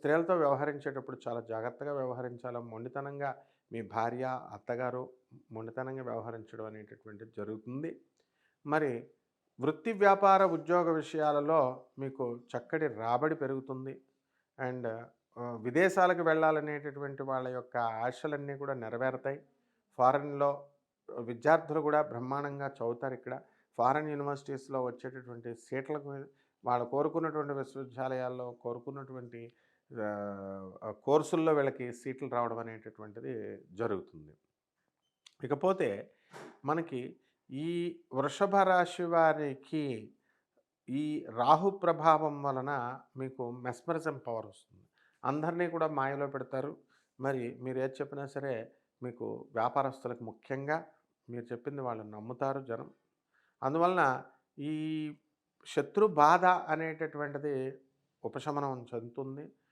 స్త్రీలతో వ్యవహరించేటప్పుడు చాలా జాగ్రత్తగా వ్యవహరించాలా. మొండితనంగా మీ భార్య, అత్తగారు మొండితనంగా వ్యవహరించడం అనేటటువంటిది జరుగుతుంది. మరి వృత్తి, వ్యాపార, ఉద్యోగ విషయాలలో మీకు చక్కటి రాబడి పెరుగుతుంది. అండ్ విదేశాలకు వెళ్ళాలనేటటువంటి వాళ్ళ యొక్క ఆశలన్నీ కూడా నెరవేరతాయి. ఫారెన్‌లో విద్యార్థులు గూడా బ్రహ్మాండంగా చదువుతారిక్కడ. ఫారెన్ యూనివర్సిటీస్‌లో వచ్చేటటువంటి సీట్లకు వాళ్ళు కోరుకున్నటువంటి విశ్వవిద్యాలయాల్లో కోరుకున్నటువంటి కోర్సుల్లో వీళ్ళకి సీట్లు రావడం అనేటటువంటిది జరుగుతుంది. ఇకపోతే మనకి ఈ వృషభ రాశి వారికి ఈ రాహు ప్రభావం వలన మీకు మెస్మరిజం పవర్ వస్తుంది. అందరినీ కూడా మాయలో పెడతారు. మరి మీరేది చెప్పినా సరే మీకు వ్యాపారస్తులకు ముఖ్యంగా మీరు చెప్పింది వాళ్ళు నమ్ముతారు జనం. అందువలన ఈ శత్రు బాధ అనేటటువంటిది ఉపశమనం చెందుతుంది.